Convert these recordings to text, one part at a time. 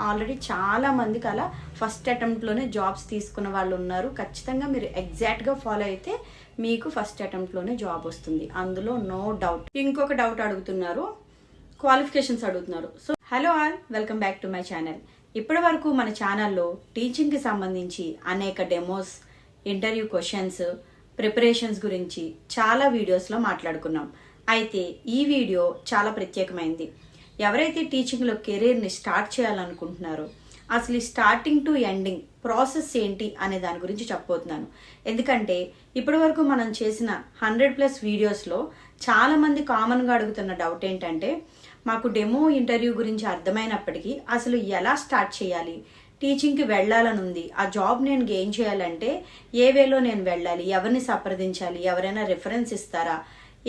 Already చాలా మందికి అలా ఫస్ట్ అటెంప్ట్లోనే జాబ్స్ తీసుకున్న వాళ్ళు ఉన్నారు. ఖచ్చితంగా మీరు ఎగ్జాక్ట్గా ఫాలో అయితే మీకు ఫస్ట్ అటెంప్ట్లోనే జాబ్ వస్తుంది, అందులో నో డౌట్. ఇంకొక డౌట్ అడుగుతున్నారు, క్వాలిఫికేషన్స్ అడుగుతున్నారు. So hello all, welcome back to my channel. ఇప్పటి వరకు మన ఛానల్లో టీచింగ్కి సంబంధించి అనేక డెమోస్, ఇంటర్వ్యూ క్వశ్చన్స్, ప్రిపరేషన్స్ గురించి చాలా వీడియోస్లో మాట్లాడుకున్నాం. అయితే ఈ వీడియో చాలా ప్రత్యేకమైంది. ఎవరైతే టీచింగ్లో కెరీర్ని స్టార్ట్ చేయాలనుకుంటున్నారో అసలు ఈ స్టార్టింగ్ టు ఎండింగ్ ప్రాసెస్ ఏంటి అనే దాని గురించి చెప్పబోతున్నాను. ఎందుకంటే ఇప్పటి వరకు మనం చేసిన 100+ వీడియోస్లో చాలామంది కామన్గా అడుగుతున్న డౌట్ ఏంటంటే, మాకు డెమో ఇంటర్వ్యూ గురించి అర్థమైనప్పటికీ అసలు ఎలా స్టార్ట్ చేయాలి, టీచింగ్కి వెళ్ళాలని ఉంది, ఆ జాబ్ నేను గెయిన్ చేయాలంటే ఏ వేలో నేను వెళ్ళాలి, ఎవరిని సంప్రదించాలి, ఎవరైనా రిఫరెన్స్ ఇస్తారా,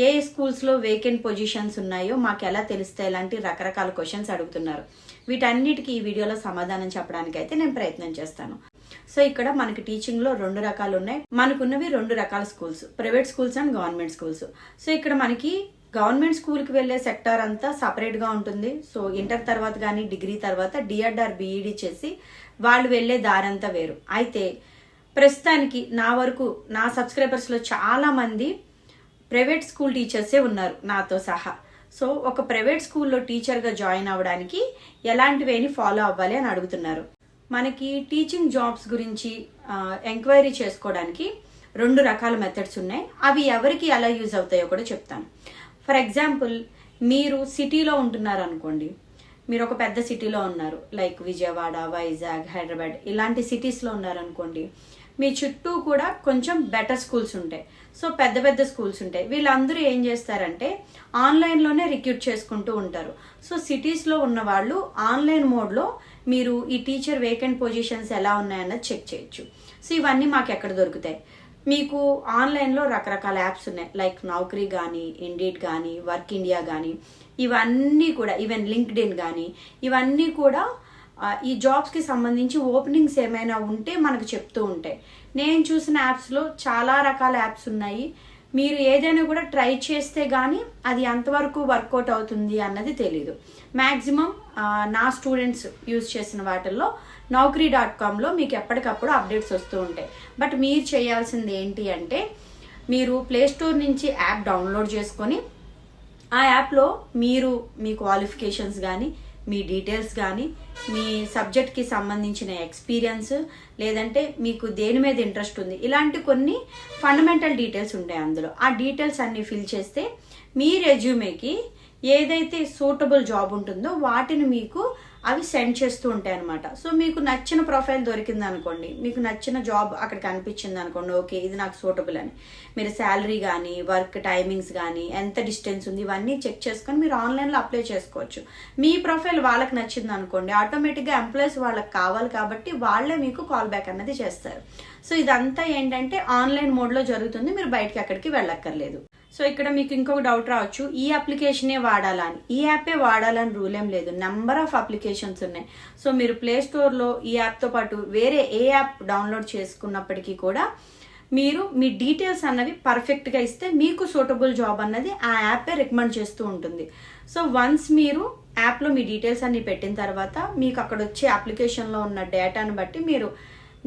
ఏ స్కూల్స్లో వేకెంట్ పొజిషన్స్ ఉన్నాయో మాకు ఎలా తెలుస్తాయి, ఇలాంటి రకరకాల క్వశ్చన్స్ అడుగుతున్నారు. వీటన్నిటికీ ఈ వీడియోలో సమాధానం చెప్పడానికి అయితే నేను ప్రయత్నం చేస్తాను. సో ఇక్కడ మనకి టీచింగ్లో 2 రకాలు ఉన్నాయి. మనకున్నవి 2 రకాల schools, private schools and government schools. So ఇక్కడ మనకి గవర్నమెంట్ స్కూల్కి వెళ్ళే సెక్టార్ అంతా సపరేట్గా ఉంటుంది. సో ఇంటర్ తర్వాత కానీ డిగ్రీ తర్వాత డిఎడ్ ఆర్ బిఈడి చేసి వాళ్ళు వెళ్ళే దారంతా వేరు. అయితే ప్రస్తుతానికి నా వరకు నా సబ్స్క్రైబర్స్లో చాలామంది ప్రైవేట్ స్కూల్ టీచర్సే ఉన్నారు నాతో సహా. సో ఒక ప్రైవేట్ స్కూల్లో టీచర్గా జాయిన్ అవ్వడానికి ఎలాంటివేని ఫాలో అవ్వాలి అని అడుగుతున్నారు. మనకి టీచింగ్ జాబ్స్ గురించి ఎంక్వైరీ చేసుకోవడానికి 2 రకాల మెథడ్స్ ఉన్నాయి. అవి ఎవరికి ఎలా యూజ్ అవుతాయో కూడా చెప్తాను. ఫర్ ఎగ్జాంపుల్, మీరు సిటీలో ఉంటున్నారు అనుకోండి, మీరు ఒక పెద్ద సిటీలో ఉన్నారు, లైక్ విజయవాడ, వైజాగ్, హైదరాబాద్ ఇలాంటి సిటీస్లో ఉన్నారనుకోండి, మీ చుట్టూ కూడా కొంచెం బెటర్ స్కూల్స్ ఉంటాయి. సో పెద్ద పెద్ద స్కూల్స్ ఉంటాయి. వీళ్ళందరూ ఏం చేస్తారంటే ఆన్లైన్లోనే రిక్రూట్ చేసుకుంటూ ఉంటారు. సో సిటీస్లో ఉన్న వాళ్ళు ఆన్లైన్ మోడ్లో మీరు ఈ టీచర్ వేకెంట్ పొజిషన్స్ ఎలా ఉన్నాయన్నది చెక్ చేయొచ్చు. సో ఇవన్నీ మాకు ఎక్కడ దొరుకుతాయి? మీకు ఆన్లైన్లో రకరకాల యాప్స్ ఉన్నాయి, లైక్ నౌకరీ కానీ, ఇండీడ్ కానీ, వర్క్ ఇండియా కానీ, ఇవన్నీ కూడా, ఈవెన్ లింక్డ్ఇన్ కానీ, ఇవన్నీ కూడా ఈ జాబ్స్కి సంబంధించి ఓపెనింగ్స్ ఏమైనా ఉంటే మనకు చెప్తూ ఉంటాయి. నేను చూసిన యాప్స్లో చాలా రకాల యాప్స్ ఉన్నాయి. మీరు ఏదైనా కూడా ట్రై చేస్తే కానీ అది ఎంతవరకు వర్కౌట్ అవుతుంది అన్నది తెలీదు. మ్యాక్సిమం నా స్టూడెంట్స్ యూజ్ చేసిన వాటిల్లో naukri.comలో మీకు ఎప్పటికప్పుడు అప్డేట్స్ వస్తూ ఉంటాయి. బట్ మీరు చేయాల్సింది ఏంటి అంటే, మీరు ప్లేస్టోర్ నుంచి యాప్ డౌన్లోడ్ చేసుకొని ఆ యాప్లో మీరు మీ క్వాలిఫికేషన్స్ కానీ, మీ డీటెయిల్స్ కానీ, మీ సబ్జెక్ట్కి సంబంధించిన ఎక్స్పీరియన్స్, లేదంటే మీకు దేని మీద ఇంట్రెస్ట్ ఉంది, ఇలాంటి కొన్ని ఫండమెంటల్ డీటెయిల్స్ ఉంటాయి అందులో. ఆ డీటెయిల్స్ అన్ని ఫిల్ చేస్తే మీ రెజ్యూమేకి ఏదైతే సూటబుల్ జాబ్ ఉంటుందో వాటిని మీకు అవి సెండ్ చేస్తూ ఉంటాయి అనమాట. సో మీకు నచ్చిన ప్రొఫైల్ దొరికింది అనుకోండి, మీకు నచ్చిన జాబ్ అక్కడ కనిపించింది అనుకోండి, ఓకే ఇది నాకు సూటబుల్ అని, మీరు శాలరీ కానీ, వర్క్ టైమింగ్స్ కానీ, ఎంత డిస్టెన్స్ ఉంది, ఇవన్నీ చెక్ చేసుకొని మీరు ఆన్లైన్లో అప్లై చేసుకోవచ్చు. మీ ప్రొఫైల్ వాళ్ళకి నచ్చింది అనుకోండి, ఆటోమేటిక్గా ఎంప్లాయీస్ వాళ్ళకి కావాలి కాబట్టి వాళ్ళే మీకు కాల్ బ్యాక్ అన్నది చేస్తారు. సో ఇదంతా ఏంటంటే ఆన్లైన్ మోడ్లో జరుగుతుంది, మీరు బయటకి అక్కడికి వెళ్ళక్కర్లేదు. సో ఇక్కడ మీకు ఇంకొక డౌట్ రావచ్చు, ఈ అప్లికేషనే వాడాలా అని. ఈ యాపే వాడాలని రూల్ ఏం లేదు, నెంబర్ ఆఫ్ అప్లికేషన్స్ ఉన్నాయి. సో మీరు ప్లే స్టోర్లో ఈ యాప్తో పాటు వేరే ఏ యాప్ డౌన్లోడ్ చేసుకున్నప్పటికీ కూడా మీరు మీ డీటెయిల్స్ అన్నవి పర్ఫెక్ట్గా ఇస్తే మీకు సూటబుల్ జాబ్ అన్నది ఆ యాపే రికమెండ్ చేస్తూ ఉంటుంది. సో వన్స్ మీరు యాప్లో మీ డీటెయిల్స్ అన్ని పెట్టిన తర్వాత మీకు అక్కడ వచ్చే అప్లికేషన్లో ఉన్న డేటాను బట్టి మీరు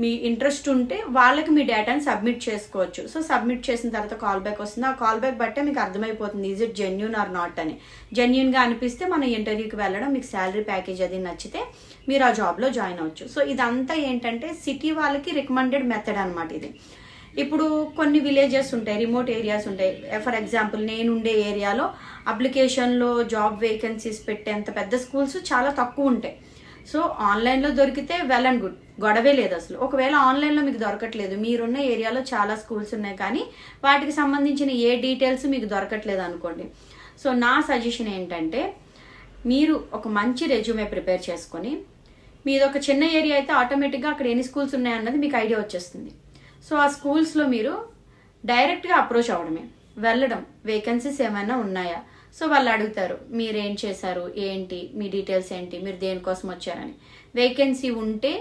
మీ ఇంట్రెస్ట్ ఉంటే వాళ్ళకి మీ డేటాని సబ్మిట్ చేసుకోవచ్చు. సో సబ్మిట్ చేసిన తర్వాత కాల్ బ్యాక్ వస్తుంది. ఆ కాల్ బ్యాక్ బట్టే మీకు అర్థమైపోతుంది is it genuine or not అని. జెన్యూన్గా అనిపిస్తే మన ఇంటర్వ్యూకి వెళ్ళడం, మీకు శాలరీ ప్యాకేజ్ అది నచ్చితే మీరు ఆ జాబ్లో జాయిన్ అవ్వచ్చు. సో ఇదంతా ఏంటంటే సిటీ వాళ్ళకి రికమెండెడ్ మెథడ్ అనమాట ఇది. ఇప్పుడు కొన్ని విలేజెస్ ఉంటాయి, రిమోట్ ఏరియాస్ ఉంటాయి. ఫర్ ఎగ్జాంపుల్ నేను ఉండే ఏరియాలో అప్లికేషన్లో జాబ్ వేకెన్సీస్ పెట్టేంత పెద్ద స్కూల్స్ చాలా తక్కువ ఉంటాయి. సో ఆన్లైన్లో దొరికితే వెల్ అండ్ గుడ్, గొడవే లేదు అసలు. ఒకవేళ ఆన్లైన్లో మీకు దొరకట్లేదు, మీరున్న ఏరియాలో చాలా స్కూల్స్ ఉన్నాయి కానీ వాటికి సంబంధించిన ఏ డీటెయిల్స్ మీకు దొరకట్లేదు అనుకోండి, సో నా సజెషన్ ఏంటంటే మీరు ఒక మంచి రెజ్యూమే ప్రిపేర్ చేసుకొని, మీది ఒక చిన్న ఏరియా అయితే ఆటోమేటిక్గా అక్కడ ఎన్ని స్కూల్స్ ఉన్నాయన్నది మీకు ఐడియా వచ్చేస్తుంది. సో ఆ స్కూల్స్లో మీరు డైరెక్ట్గా అప్రోచ్ అవ్వడమే, వెళ్ళడం, వేకెన్సీస్ ఏమైనా ఉన్నాయా, సో వాళ్ళు అడుగుతారు మీరేం చేశారు, ఏంటి మీ డీటెయిల్స్ ఏంటి, మీరు దేనికోసం వచ్చారని. వేకెన్సీ ఉంటే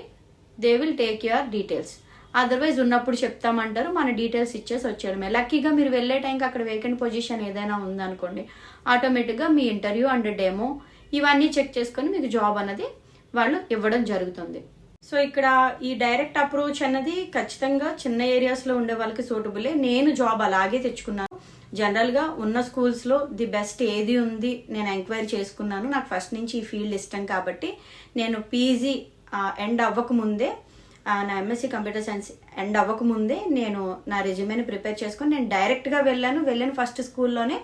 they will take your details, otherwise ఉన్నప్పుడు చెప్తామంటారు, మన డీటెయిల్స్ ఇచ్చేసి వచ్చేయడమే. లక్కీగా మీరు వెళ్ళే టైంకి అక్కడ వేకెంట్ పొజిషన్ ఏదైనా ఉందనుకోండి, ఆటోమేటిక్గా మీ ఇంటర్వ్యూ అండ్ డెమో ఇవన్నీ చెక్ చేసుకొని మీకు జాబ్ అన్నది వాళ్ళు ఇవ్వడం జరుగుతుంది. సో ఇక్కడ ఈ డైరెక్ట్ అప్రోచ్ అన్నది ఖచ్చితంగా చిన్న ఏరియాస్లో ఉండే వాళ్ళకి సూటబులే. నేను జాబ్ అలాగే తెచ్చుకున్నాను. జనరల్గా ఉన్న స్కూల్స్లో ది బెస్ట్ ఏది ఉంది నేను ఎంక్వైరీ చేసుకున్నాను. నాకు ఫస్ట్ నుంచి ఈ ఫీల్డ్ ఇష్టం కాబట్టి నేను పీజీ ఎండ్ అవ్వకముందే, నా ఎంఎస్సీ కంప్యూటర్ సైన్స్ ఎండ్ అవ్వకముందే నేను నా రెజ్యూమేని ప్రిపేర్ చేసుకొని నేను డైరెక్ట్గా వెళ్ళాను. ఫస్ట్ స్కూల్లోనే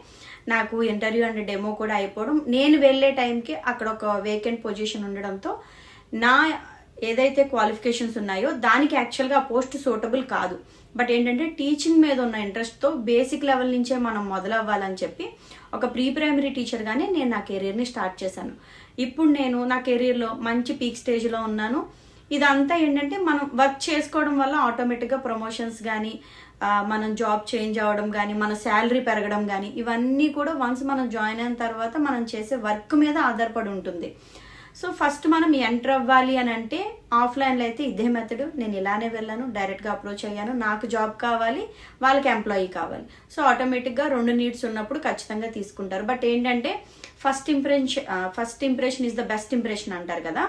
నాకు ఇంటర్వ్యూ అండ్ డెమో కూడా అయిపోవడం, నేను వెళ్ళే టైంకి అక్కడ ఒక వేకెంట్ పొజిషన్ ఉండడంతో నా ఏదైతే క్వాలిఫికేషన్స్ ఉన్నాయో దానికి యాక్చువల్గా ఆ పోస్ట్ సూటబుల్ కాదు. బట్ ఏంటంటే టీచింగ్ మీద ఉన్న ఇంట్రెస్ట్తో బేసిక్ లెవెల్ నుంచే మనం మొదలవ్వాలని చెప్పి ఒక ప్రీ ప్రైమరీ టీచర్గానే నేను నా కెరీర్ని స్టార్ట్ చేశాను. ఇప్పుడు నేను నా కెరీర్లో మంచి పీక్ స్టేజ్లో ఉన్నాను. ఇదంతా ఏంటంటే మనం వర్క్ చేసుకోవడం వల్ల ఆటోమేటిక్గా ప్రమోషన్స్ కానీ, మనం జాబ్ చేంజ్ అవ్వడం కానీ, మన శాలరీ పెరగడం కానీ, ఇవన్నీ కూడా వన్స్ మనం జాయిన్ అయిన తర్వాత మనం చేసే వర్క్ మీద ఆధారపడి ఉంటుంది. సో ఫస్ట్ మనం ఎంటర్ అవ్వాలి అని అంటే ఆఫ్లైన్లో అయితే ఇదే మెథడ్. నేను ఇలానే వెళ్ళాను, డైరెక్ట్గా అప్రోచ్ అయ్యాను. నాకు జాబ్ కావాలి, వాళ్ళకి ఎంప్లాయీ కావాలి. సో ఆటోమేటిక్గా 2 నీడ్స్ ఉన్నప్పుడు ఖచ్చితంగా తీసుకుంటారు. బట్ ఏంటంటే first impression is the best impression అంటారు కదా.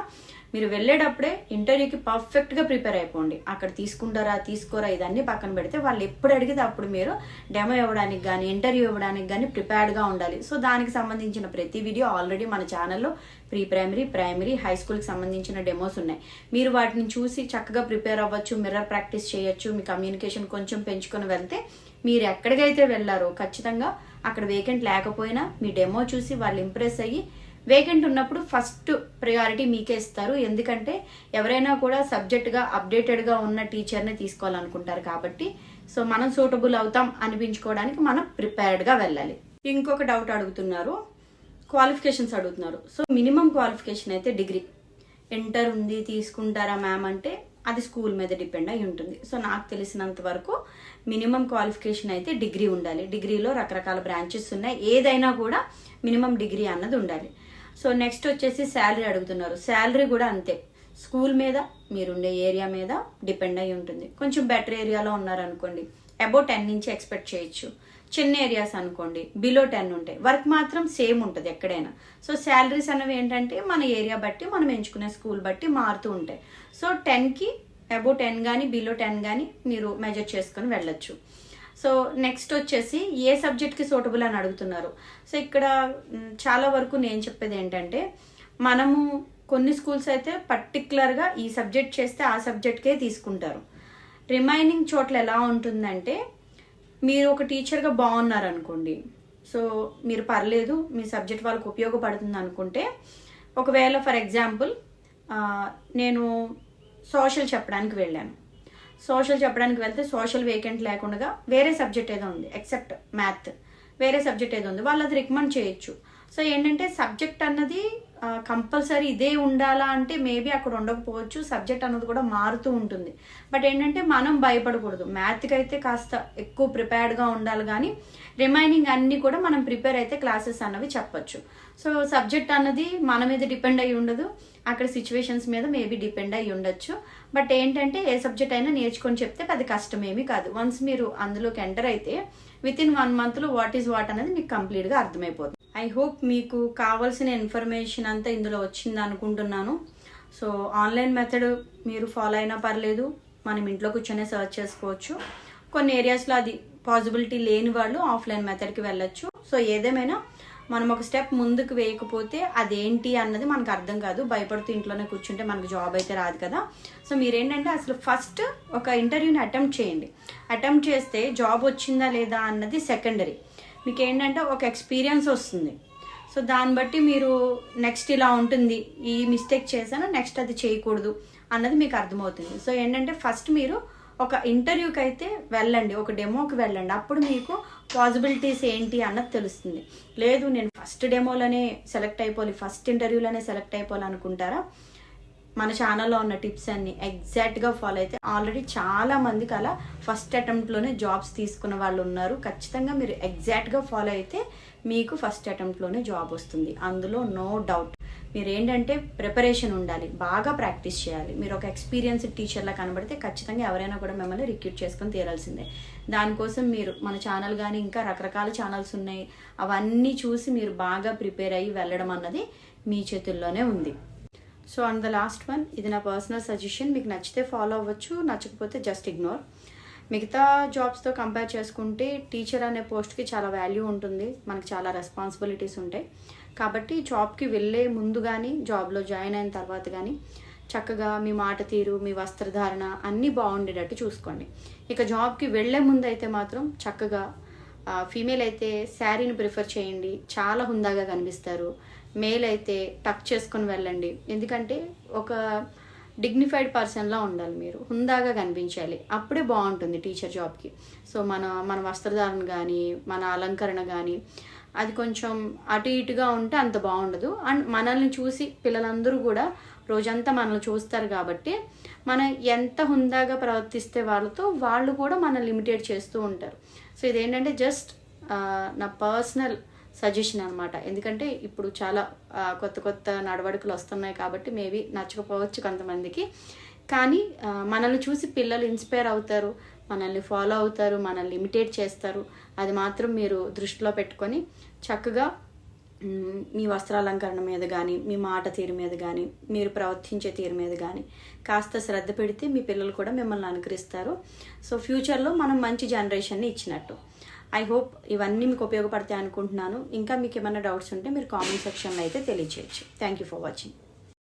మీరు వెళ్ళేటప్పుడే ఇంటర్వ్యూకి పర్ఫెక్ట్గా ప్రిపేర్ అయిపోండి. అక్కడ తీసుకుంటారా తీసుకోరా ఇదన్నీ పక్కన పెడితే వాళ్ళు ఎప్పుడు అడిగితే అప్పుడు మీరు డెమో ఇవ్వడానికి కానీ, ఇంటర్వ్యూ ఇవ్వడానికి కానీ ప్రిపేర్డ్గా ఉండాలి. సో దానికి సంబంధించిన ప్రతి వీడియో ఆల్రెడీ మన ఛానల్లో ప్రీ ప్రైమరీ, ప్రైమరీ, హై స్కూల్కి సంబంధించిన డెమోస్ ఉన్నాయి. మీరు వాటిని చూసి చక్కగా ప్రిపేర్ అవ్వచ్చు, మిర్రర్ ప్రాక్టీస్ చేయొచ్చు. మీ కమ్యూనికేషన్ కొంచెం పెంచుకొని వెళ్తే మీరు ఎక్కడికైతే వెళ్ళారో ఖచ్చితంగా అక్కడ వేకెంట్ లేకపోయినా మీ డెమో చూసి వాళ్ళు ఇంప్రెస్ అయ్యి వేకెంట్ ఉన్నప్పుడు ఫస్ట్ ప్రయారిటీ మీకే ఇస్తారు. ఎందుకంటే ఎవరైనా కూడా సబ్జెక్ట్గా అప్డేటెడ్గా ఉన్న టీచర్ని తీసుకోవాలనుకుంటారు కాబట్టి. సో మనం సూటబుల్ అవుతాం అనిపించుకోవడానికి మనం ప్రిపేర్డ్గా వెళ్ళాలి. ఇంకొక డౌట్ అడుగుతున్నారు, క్వాలిఫికేషన్స్ అడుగుతున్నారు. సో మినిమం క్వాలిఫికేషన్ అయితే డిగ్రీ. ఇంటర్ ఉంది తీసుకుంటారా మ్యామ్ అంటే అది స్కూల్ మీద డిపెండ్ అయి ఉంటుంది. సో నాకు తెలిసినంత వరకు మినిమం క్వాలిఫికేషన్ అయితే డిగ్రీ ఉండాలి. డిగ్రీలో రకరకాల బ్రాంచెస్ ఉన్నాయి, ఏదైనా కూడా మినిమం డిగ్రీ అన్నది ఉండాలి. సో నెక్స్ట్ వచ్చేసి శాలరీ అడుగుతున్నారు. శాలరీ కూడా అంతే, స్కూల్ మీద, మీరుండే ఏరియా మీద డిపెండ్ అయి ఉంటుంది. కొంచెం బెటర్ ఏరియాలో ఉన్నారనుకోండి అబౌట్ 10 నుంచి ఎక్స్పెక్ట్ చేయొచ్చు. చిన్న ఏరియాస్ అనుకోండి బిలో 10 ఉంటాయి. వర్క్ మాత్రం సేమ్ ఉంటుంది ఎక్కడైనా. సో శాలరీస్ అనేవి ఏంటంటే మన ఏరియా బట్టి, మనం ఎంచుకునే స్కూల్ బట్టి మారుతూ ఉంటాయి. సో 10కి అబౌట్ 10 కానీ బిలో 10 కానీ మీరు మెజర్ చేసుకొని వెళ్ళొచ్చు. సో నెక్స్ట్ వచ్చేసి ఏ సబ్జెక్ట్కి సూటబుల్ అని అడుగుతున్నారు. సో ఇక్కడ చాలా వరకు నేను చెప్పేది ఏంటంటే, మనము కొన్ని స్కూల్స్ అయితే పర్టికులర్గా ఈ సబ్జెక్ట్ చేస్తే ఆ సబ్జెక్ట్కే తీసుకుంటారు. రిమైనింగ్ చోట్ల ఎలా ఉంటుందంటే, మీరు ఒక టీచర్గా బాగున్నారనుకోండి, సో మీరు పర్లేదు మీ సబ్జెక్ట్ వాళ్ళకి ఉపయోగపడుతుంది అనుకుంటే, ఒకవేళ ఫర్ ఎగ్జాంపుల్ నేను సోషల్ చెప్పడానికి వెళ్ళాను. సోషల్ చెప్పడానికి వెళ్తే సోషల్ వేకెంట్ లేకుండా వేరే సబ్జెక్ట్ ఏదో ఉంది, ఎక్సెప్ట్ మ్యాథ్ వేరే సబ్జెక్ట్ ఏదో ఉంది, వాళ్ళు అది రికమెండ్ చేయొచ్చు. సో ఏంటంటే సబ్జెక్ట్ అన్నది కంపల్సరీ ఇదే ఉండాలా అంటే మేబీ అక్కడ ఉండకపోవచ్చు. సబ్జెక్ట్ అన్నది కూడా మారుతూ ఉంటుంది. బట్ ఏంటంటే మనం భయపడకూడదు. మ్యాథ్కి అయితే కాస్త ఎక్కువ ప్రిపేర్డ్గా ఉండాలి, కానీ రిమైనింగ్ అన్నీ కూడా మనం ప్రిపేర్ అయితే క్లాసెస్ అన్నవి చెప్పచ్చు. సో సబ్జెక్ట్ అన్నది మన మీద డిపెండ్ అయ్యి ఉండదు, అక్కడ సిచ్యువేషన్స్ మీద మేబీ డిపెండ్ అయ్యి ఉండొచ్చు. బట్ ఏంటంటే ఏ సబ్జెక్ట్ అయినా నేర్చుకొని చెప్తే అది కష్టమేమీ కాదు. వన్స్ మీరు అందులోకి ఎంటర్ అయితే వితిన్ 1 మంత్లో వాట్ ఈజ్ వాట్ అనేది మీకు కంప్లీట్గా అర్థమైపోతుంది. ఐ హోప్ మీకు కావాల్సిన ఇన్ఫర్మేషన్ అంతా ఇందులో వచ్చింది అనుకుంటున్నాను. సో ఆన్లైన్ మెథడ్ మీరు ఫాలో అయినా పర్లేదు, మనం ఇంట్లో కూర్చొనే సర్చ్ చేసుకోవచ్చు. కొన్ని ఏరియాస్లో అది పాసిబిలిటీ లేని వాళ్ళు ఆఫ్లైన్ మెథడ్కి వెళ్ళొచ్చు. సో ఏదేమైనా మనం ఒక స్టెప్ ముందుకు వేయకపోతే అదేంటి అన్నది మనకు అర్థం కాదు. భయపడుతూ ఇంట్లోనే కూర్చుంటే మనకు జాబ్ అయితే రాదు కదా. సో మీరేంటంటే అసలు ఫస్ట్ ఒక ఇంటర్వ్యూని అటెంప్ట్ చేయండి. అటెంప్ట్ చేస్తే జాబ్ వచ్చిందా లేదా అన్నది సెకండరీ. మీకు ఏంటంటే ఒక ఎక్స్పీరియన్స్ వస్తుంది. సో దాన్ని బట్టి మీరు నెక్స్ట్ ఇలా ఉంటుంది, ఈ మిస్టేక్ చేశాను నెక్స్ట్ అది చేయకూడదు అన్నది మీకు అర్థమవుతుంది. సో ఏంటంటే ఫస్ట్ మీరు ఒక ఇంటర్వ్యూకి అయితే వెళ్ళండి, ఒక డెమోకి వెళ్ళండి. అప్పుడు మీకు పాసిబిలిటీస్ ఏంటి అన్నది తెలుస్తుంది. లేదు నేను ఫస్ట్ డెమోలోనే సెలెక్ట్ అయిపోవాలి, ఫస్ట్ ఇంటర్వ్యూలోనే సెలెక్ట్ అయిపోవాలి అనుకుంటారా, మన ఛానల్లో ఉన్న టిప్స్ అన్ని ఎగ్జాక్ట్గా ఫాలో అయితే ఆల్రెడీ చాలా మందికి అలా ఫస్ట్ అటెంప్ట్లోనే జాబ్స్ తీసుకున్న వాళ్ళు ఉన్నారు. ఖచ్చితంగా మీరు ఎగ్జాక్ట్గా ఫాలో అయితే మీకు ఫస్ట్ అటెంప్ట్లోనే జాబ్ వస్తుంది, అందులో నో డౌట్. మీరు ఏంటంటే ప్రిపరేషన్ ఉండాలి, బాగా ప్రాక్టీస్ చేయాలి. మీరు ఒక ఎక్స్పీరియన్స్డ్ టీచర్లా కనబడితే ఖచ్చితంగా ఎవరైనా కూడా మిమ్మల్ని రిక్రూట్ చేసుకొని తీరాల్సిందే. దానికోసం మీరు మన ఛానల్ కానీ ఇంకా రకరకాల ఛానల్స్ ఉన్నాయి, అవన్నీ చూసి మీరు బాగా ప్రిపేర్ అయ్యి వెళ్ళడం అన్నది మీ చేతుల్లోనే ఉంది. So and the last one, ఇది నా పర్సనల్ సజెషన్, మీకు నచ్చితే ఫాలో అవ్వచ్చు, నచ్చకపోతే జస్ట్ ఇగ్నోర్. మిగతా జాబ్స్తో కంపేర్ చేసుకుంటే టీచర్ అనే పోస్ట్కి చాలా వాల్యూ ఉంటుంది, మనకు చాలా రెస్పాన్సిబిలిటీస్ ఉంటాయి. కాబట్టి జాబ్కి వెళ్ళే ముందు కానీ జాబ్లో జాయిన్ అయిన తర్వాత కానీ చక్కగా మీ మాట తీరు, మీ వస్త్రధారణ అన్నీ బాగుండేటట్టు చూసుకోండి. ఇక జాబ్కి వెళ్ళే ముందు అయితే మాత్రం చక్కగా ఫీమేల్ అయితే శారీని ప్రిఫర్ చేయండి, చాలా హుందాగా కనిపిస్తారు. మేల్ అయితే టక్ చేసుకొని వెళ్ళండి, ఎందుకంటే ఒక డిగ్నిఫైడ్ పర్సన్లా ఉండాలి, మీరు హుందాగా కనిపించాలి, అప్పుడే బాగుంటుంది టీచర్ జాబ్కి. సో మన వస్త్రధారణ కానీ మన అలంకరణ కానీ అది కొంచెం అటు ఇటుగా ఉంటే అంత బాగుండదు. అండ్ మనల్ని చూసి పిల్లలందరూ కూడా రోజంతా మనల్ని చూస్తారు కాబట్టి మనం ఎంత హుందాగా ప్రవర్తిస్తే వాళ్ళు కూడా మనల్ని లిమిటేట్ చేస్తూ ఉంటారు. సో ఇదేంటంటే జస్ట్ నా పర్సనల్ సజెషన్ అనమాట. ఎందుకంటే ఇప్పుడు చాలా కొత్త నడవడికలు వస్తున్నాయి కాబట్టి మేబీ నచ్చకపోవచ్చు కొంతమందికి, కానీ మనల్ని చూసి పిల్లలు ఇన్స్పైర్ అవుతారు, మనల్ని ఫాలో అవుతారు, మనల్ని ఇమిటేట్ చేస్తారు. అది మాత్రం మీరు దృష్టిలో పెట్టుకొని చక్కగా మీ వస్త్రాలంకరణ మీద కానీ మీ మాట తీరు మీద కానీ మీరు ప్రవర్తించే తీరు మీద కానీ కాస్త శ్రద్ధ పెడితే మీ పిల్లలు కూడా మిమ్మల్ని అనుకరిస్తారు. సో ఫ్యూచర్లో మనం మంచి జనరేషన్ని ఇచ్చినట్టు. ఐ హోప్ ఇవన్నీ మీకు ఉపయోగపడతాయి అనుకుంటున్నాను. ఇంకా మీకు ఏమైనా డౌట్స్ ఉంటే మీరు కామెంట్ సెక్షన్లో అయితే తెలియచేయచ్చు. Thank you for watching.